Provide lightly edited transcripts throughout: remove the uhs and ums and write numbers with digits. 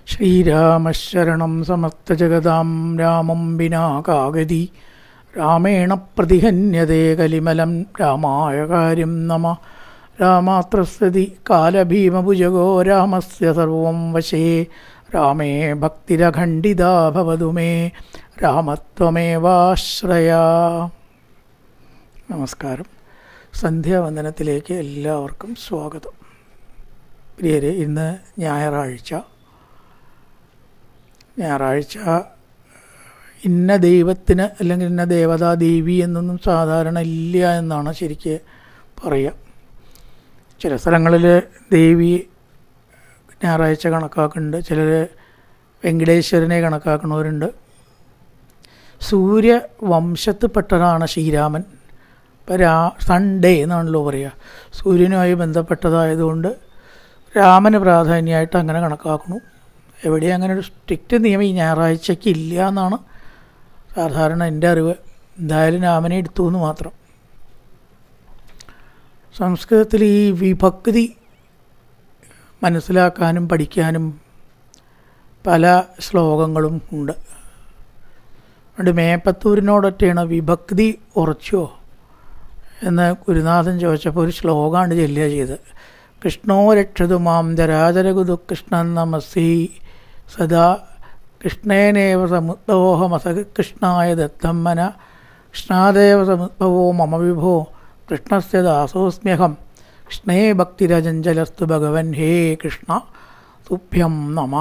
ശ്രീരാമശരണം സമസ്തജഗതാം രാമം വിനാ കാഗതി രാമേണ പ്രതിഹന്യതേ കലിമലം രാമായ കാര്യം നമ. രാമാത്രസ്യതി കാലഭീമഭുജഗോ രാമസ്യ സർവം വശേ രാമേ ഭക്തിരഖണ്ഡിതാ ഭവതു മേ രാമത്വമേവാശ്രയ. നമസ്കാരം. സന്ധ്യാവന്ദനത്തിലേക്ക് എല്ലാവർക്കും സ്വാഗതം. പ്രിയരെ, ഇന്ന് ഞായറാഴ്ച ഇന്ന ദൈവത്തിന് അല്ലെങ്കിൽ ഇന്ന ദേവതാ ദേവി എന്നൊന്നും സാധാരണ ഇല്ല എന്നാണ് ശരിക്ക് പറയുക. ചില സ്ഥലങ്ങളിൽ ദേവി ഞായറാഴ്ച കണക്കാക്കുന്നുണ്ട്, ചിലർ വെങ്കടേശ്വരനെ കണക്കാക്കുന്നവരുണ്ട്. സൂര്യവംശത്തിൽപ്പെട്ടതാണ് ശ്രീരാമൻ. ഇപ്പോൾ സൺഡേ എന്നാണല്ലോ പറയുക. സൂര്യനുമായി ബന്ധപ്പെട്ടതായതുകൊണ്ട് രാമന് പ്രാധാന്യമായിട്ട് അങ്ങനെ കണക്കാക്കുന്നു. എവിടെയും അങ്ങനെ ഒരു സ്ട്രിക്റ്റ് നിയമം ഈ ഞായറാഴ്ചയ്ക്ക് ഇല്ല എന്നാണ് സാധാരണ എൻ്റെ അറിവ്. എന്തായാലും രാമനെ എടുത്തു എന്ന് മാത്രം. സംസ്കൃതത്തിൽ ഈ വിഭക്തി മനസ്സിലാക്കാനും പഠിക്കാനും പല ശ്ലോകങ്ങളും ഉണ്ട്. അതുകൊണ്ട് മേപ്പത്തൂരിനോടൊറ്റയാണ് വിഭക്തി ഉറച്ചോ എന്ന് ഗുരുനാഥൻ ചോദിച്ചപ്പോൾ ഒരു ശ്ലോകമാണ് ചൊല്ലുക ചെയ്ത്. കൃഷ്ണോ രക്ഷതു മാം ജരാചരകുതു കൃഷ്ണൻ നമസി സദാ കൃഷ്ണേനേവ സമുദ്ഭവോഹമസ കൃഷ്ണായ ദത്തമ്മന കൃഷ്ണാദേവ സമുദ്ഭവോ മമ വിഭോ കൃഷ്ണസ്യ ദാസോസ്മ്യഹം കൃഷ്ണേ ഭക്തിരജഞ്ചലസ്തു ഭഗവൻ ഹേ കൃഷ്ണ തുഭ്യം നമ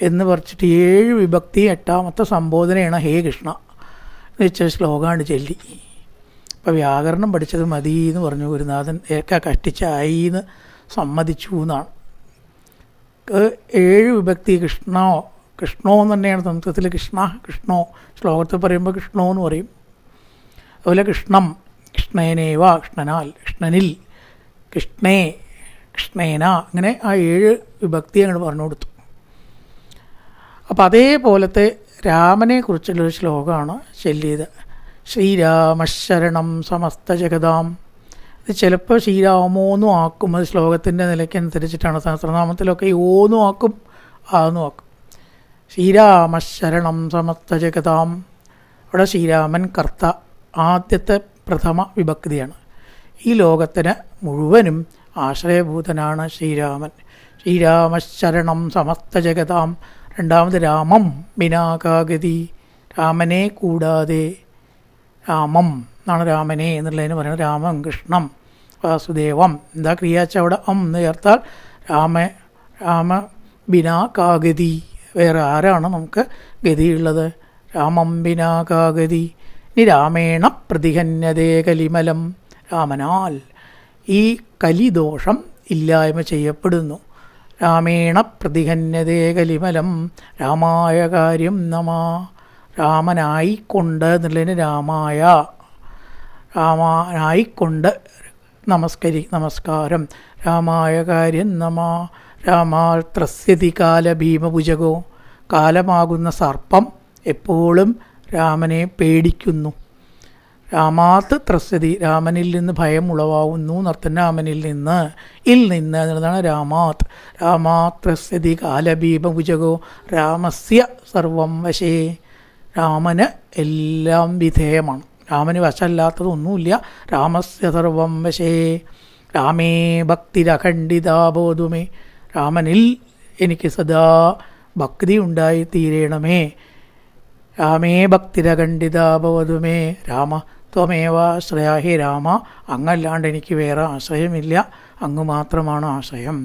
എന്ന് പറിച്ചിട്ട് 7 വിഭക്തി 8ാമത്തെ സംബോധനയാണ് ഹേ കൃഷ്ണ എന്ന് വെച്ച ശ്ലോകമാണ് ചൊല്ലി. അപ്പോൾ വ്യാകരണം പഠിച്ചത് മതി എന്ന് പറഞ്ഞു ഗുരുനാഥൻ. ഏക്ക കഷ്ടിച്ചായി എന്ന് സമ്മതിച്ചു എന്നാണ്. 7 വിഭക്തി കൃഷ്ണോ എന്ന് തന്നെയാണ് സംസ്കൃതത്തിൽ. കൃഷ്ണോ ശ്ലോകത്തിൽ പറയുമ്പോൾ കൃഷ്ണോ എന്ന് പറയും. അതുപോലെ കൃഷ്ണം, കൃഷ്ണേനേവ കൃഷ്ണനാൽ, കൃഷ്ണനിൽ, കൃഷ്ണേ, കൃഷ്ണേന, അങ്ങനെ ആ 7 വിഭക്തി അങ്ങോട്ട് പറഞ്ഞു കൊടുത്തു. അപ്പോൾ അതേപോലത്തെ രാമനെക്കുറിച്ചുള്ളൊരു ശ്ലോകമാണ് ചൊല്ലിയത്. ശ്രീരാമശരണം സമസ്ത ജഗതാം. ഇത് ചിലപ്പോൾ ശ്രീരാമോന്നും ആക്കും. അത് ശ്ലോകത്തിൻ്റെ നിലയ്ക്കനുസരിച്ചിട്ടാണ്. സഹസ്രനാമത്തിലൊക്കെ ഈ ഓന്നും ആക്കും, ആന്നും ആക്കും. ശ്രീരാമശരണം സമസ്ത ജഗതാം. അവിടെ ശ്രീരാമൻ കർത്ത, ആദ്യത്തെ പ്രഥമ വിഭക്തിയാണ്. ഈ ലോകത്തിന് മുഴുവനും ആശ്രയഭൂതനാണ് ശ്രീരാമൻ. ശ്രീരാമശരണം സമസ്ത ജഗതാം. രണ്ടാമത് രാമം വിനാകാഗതി, രാമനെ കൂടാതെ. രാമം എന്നാണ് രാമനെ എന്നുള്ളതിന് പറയുന്നത്. രാമം, കൃഷ്ണം, വാസുദേവം. എന്താ ക്രിയാച്ച അവിടെ എന്ന് ചേർത്താൽ രാമ ബിനാ കാഗതി. വേറെ ആരാണ് നമുക്ക് ഗതിയുള്ളത്? രാമം ബിനാ കാഗതി. ഇനി രാമേണ പ്രതിഹന്യതേ കലിമലം. രാമനാൽ ഈ കലിദോഷം ഇല്ലായ്മ ചെയ്യപ്പെടുന്നു. രാമേണ പ്രതിഹന്യതേ കലിമലം രാമായ കാര്യം നമ. രാമനായിക്കൊണ്ട് എന്നുള്ളതിന് രാമനായിക്കൊണ്ട് നമസ്കാരം. രാമായ കാര്യം നമ. രാമാൽ ത്രസ്യതി കാലഭീമഭുജകോ. കാലമാകുന്ന സർപ്പം എപ്പോഴും രാമനെ പേടിക്കുന്നു. രാമാത്ത് ത്രസ്യതി, രാമനിൽ നിന്ന് ഭയം ഉളവാകുന്നു എന്നർത്ഥം. രാമനിൽ നിന്ന് എന്നുള്ളതാണ് രാമാത്. രാമാത്രസ്യതി കാലഭീമഭുജകോ രാമസ്യ സർവം വശേ. രാമന് എല്ലാം വിധേയമാണ്. രാമന് വശമല്ലാത്തതൊന്നുമില്ല. രാമസ്യ സർവം വശേ. രാമേ ഭക്തിരഖണ്ഡിതാ ബോധുമേ. രാമനിൽ എനിക്ക് സദാ ഭക്തി ഉണ്ടായി തീരണമേ. രാമേ ഭക്തിരഖണ്ഡിതാ ബോധുമേ. രാമ ത്വമേവാശ്രയ. ഹേ രാമ, അങ്ങല്ലാണ്ട് എനിക്ക് വേറെ ആശ്രയമില്ല, അങ്ങ് മാത്രമാണ് ആശ്രയം.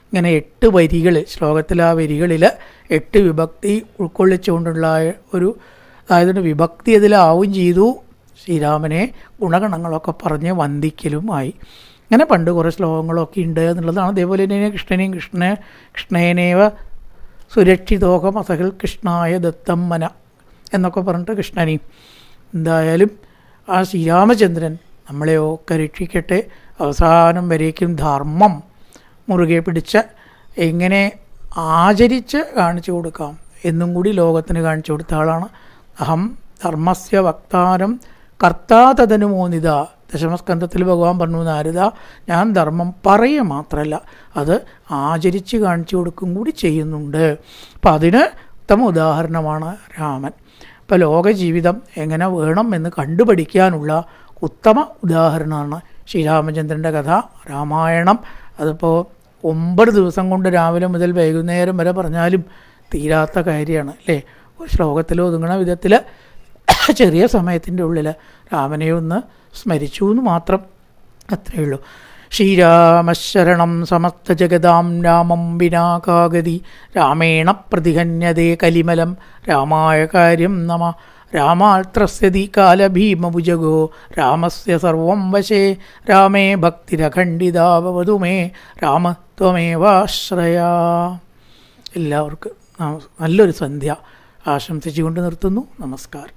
ഇങ്ങനെ 8 വരികൾ, ശ്ലോകത്തിൽ ആ വരികളിൽ 8 വിഭക്തി ഉൾക്കൊള്ളിച്ചുകൊണ്ടുള്ള ഒരു, അതായത് വിഭക്തി അതിലാവും ചെയ്തു. ശ്രീരാമനെ ഗുണഗണങ്ങളൊക്കെ പറഞ്ഞ് വന്ദിക്കലുമായി. അങ്ങനെ പണ്ട് കുറേ ശ്ലോകങ്ങളൊക്കെ ഉണ്ട് എന്നുള്ളതാണ്. അതേപോലെ തന്നെ കൃഷ്ണേനേവ സുരക്ഷിതോകം അസകൾ കൃഷ്ണായ ദത്തമ്മന എന്നൊക്കെ പറഞ്ഞിട്ട് കൃഷ്ണനെയും. എന്തായാലും ആ ശ്രീരാമചന്ദ്രൻ നമ്മളെയൊക്കെ രക്ഷിക്കട്ടെ. അവസാനം വരേക്കും ധർമ്മം മുറുകെ പിടിച്ച് എങ്ങനെ ആചരിച്ച് കാണിച്ചു കൊടുക്കാം എന്നും കൂടി ലോകത്തിന് കാണിച്ചു കൊടുത്ത ആളാണ്. അഹം ധർമ്മസ്യ വക്താരം കർത്താതനുമോനിത ദശമസ്കന്ധത്തിൽ ഭഗവാൻ പറഞ്ഞു, നാരദ, ഞാൻ ധർമ്മം പറയുക മാത്രമല്ല അത് ആചരിച്ച് കാണിച്ചു കൊടുക്കും കൂടി ചെയ്യുന്നുണ്ട്. അപ്പം അതിന് ഉത്തമ ഉദാഹരണമാണ് രാമൻ. ഇപ്പോൾ ലോകജീവിതം എങ്ങനെ വേണം എന്ന് കണ്ടുപഠിക്കാനുള്ള ഉത്തമ ഉദാഹരണമാണ് ശ്രീരാമചന്ദ്രൻ്റെ കഥ, രാമായണം. അതിപ്പോൾ 9 ദിവസം കൊണ്ട് രാവിലെ മുതൽ വൈകുന്നേരം വരെ പറഞ്ഞാലും തീരാത്ത കാര്യമാണ് അല്ലേ. ഒരു ശ്ലോകത്തിൽ ഒതുങ്ങണ വിധത്തിൽ ചെറിയ സമയത്തിൻ്റെ ഉള്ളിൽ രാമനെ ഒന്ന് സ്മരിച്ചു എന്ന് മാത്രം, അത്രയേ ഉള്ളൂ. ശ്രീരാമശരണം സമസ്ത ജഗതാം രാമം വിനാകാഗതി രാമേണ പ്രതിഹന്യതേ കലിമലം രാമായ കാര്യം നമ. രാമാത്രസ്യതി കാലഭീമഭുജഗോ രാമസ്യ സർവം വശേ രാമേ ഭക്തിരഖണ്ഡിതാ ഭവതു മേ രാമത്വമേവാശ്രയ. എല്ലാവർക്കും നല്ലൊരു സന്ധ്യ ആശംസിച്ചുകൊണ്ട് നിർത്തുന്നു. നമസ്കാരം.